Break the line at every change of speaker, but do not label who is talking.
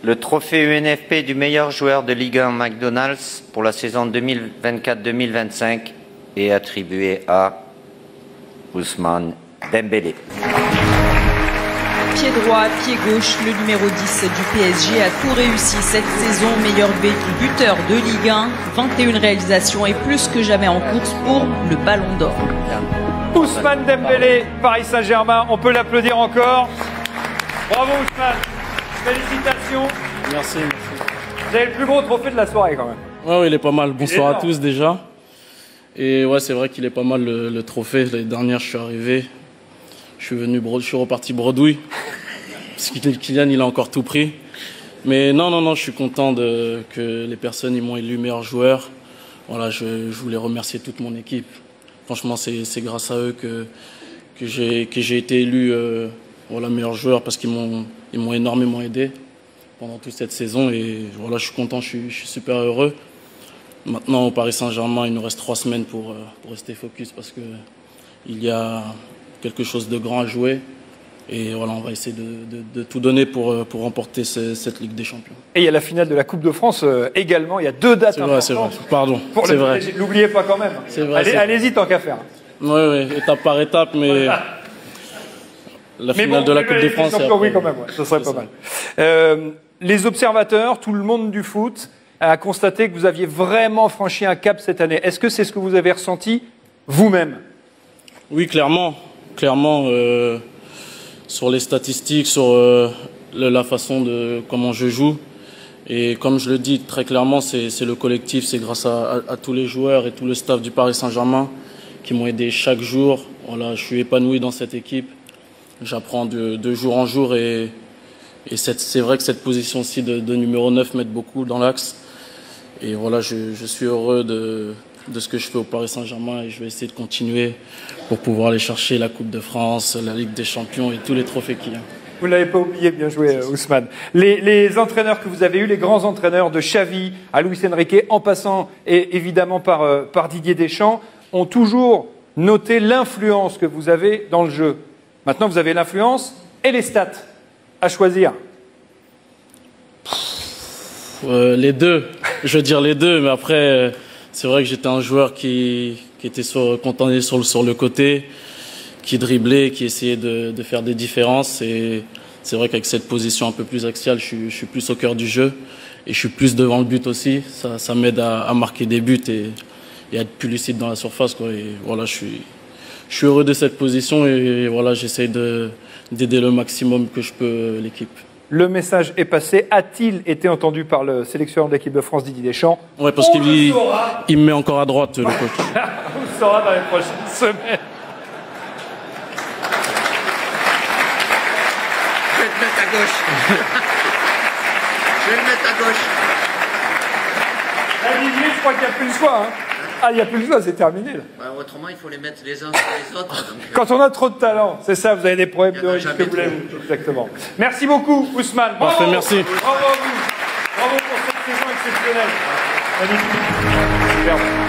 Le trophée UNFP du meilleur joueur de Ligue 1 McDonald's pour la saison 2024-2025 est attribué à Ousmane Dembélé.
Pied droit, pied gauche, le numéro 10 du PSG a tout réussi cette saison. Meilleur buteur de Ligue 1, 21 réalisations et plus que jamais en course pour le Ballon d'Or.
Ousmane Dembélé, Paris Saint-Germain, on peut l'applaudir encore. Bravo Ousmane, félicitations.
Merci.
Vous avez le plus gros trophée de la soirée quand même.
Ouais, il est pas mal. Bonsoir à tous déjà. Et ouais, c'est vrai qu'il est pas mal le trophée. L'année dernière, je suis arrivé. Je suis reparti bredouille. Parce que Kylian, il a encore tout pris. Mais non, je suis content que les personnes ils m'ont élu meilleur joueur. Voilà, je voulais remercier toute mon équipe. Franchement, c'est grâce à eux que j'ai été élu meilleur joueur parce qu'ils m'ont énormément aidé pendant toute cette saison. Et voilà, je suis content, je suis super heureux. Maintenant, au Paris Saint-Germain, il nous reste 3 semaines pour rester focus parce qu'il y a quelque chose de grand à jouer. Et voilà, on va essayer de tout donner pour remporter cette Ligue des Champions.
Et il y a la finale de la Coupe de France également. Il y a 2 dates importantes.
C'est vrai. Pardon.
C'est vrai. N'oubliez pas quand même. Allez-y tant qu'à faire.
Oui, étape par étape, mais la finale de la Coupe de France.
Oui, quand même, ça serait pas mal. Les observateurs, tout le monde du foot, a constaté que vous aviez vraiment franchi un cap cette année. Est-ce que c'est ce que vous avez ressenti vous-même?
Oui, clairement. Sur les statistiques, sur la façon de comment je joue. Et comme je le dis très clairement, c'est le collectif, c'est grâce à tous les joueurs et tout le staff du Paris Saint-Germain qui m'ont aidé chaque jour. Voilà, je suis épanoui dans cette équipe. J'apprends de jour en jour et c'est vrai que cette position-ci de numéro 9 m'aide beaucoup dans l'axe. Et voilà, je suis heureux de ce que je fais au Paris Saint-Germain et je vais essayer de continuer pour pouvoir aller chercher la Coupe de France, la Ligue des Champions et tous les trophées qu'il y a.
Vous ne l'avez pas oublié, bien joué Ousmane. Les entraîneurs que vous avez eus, les grands entraîneurs de Xavi à Luis Enrique, en passant et évidemment par Didier Deschamps, ont toujours noté l'influence que vous avez dans le jeu. Maintenant, vous avez l'influence et les stats à choisir.
Les deux, je veux dire les deux, mais après, c'est vrai que j'étais un joueur qui était contenté sur le côté, qui driblait, qui essayait de faire des différences. Et c'est vrai qu'avec cette position un peu plus axiale, je suis plus au cœur du jeu et je suis plus devant le but aussi. Ça m'aide à marquer des buts et à être plus lucide dans la surface, quoi. Et voilà, je suis heureux de cette position et voilà, j'essaye d'aider le maximum que je peux l'équipe. Le
message est passé. A-t-il été entendu par le sélectionneur de l'équipe de France, Didier Deschamps?
Oui, parce qu'il me met encore à droite, le coach.
On le saura dans les prochaines semaines.
Je vais te mettre à gauche. Je vais le mettre à gauche.
Là, Didier, je crois qu'il n'y a plus le choix. Hein. Ah, il n'y a plus le choix, c'est terminé. Là.
Bah, autrement, il faut les mettre les uns sur les autres. Donc,
quand on a trop de talent, c'est ça, vous avez des problèmes de rythme que vous voulez. Exactement. Merci beaucoup, Ousmane. Bravo.
Parfait, merci.
Bravo à vous. Bravo pour cette saison exceptionnelle. Magnifique. Super.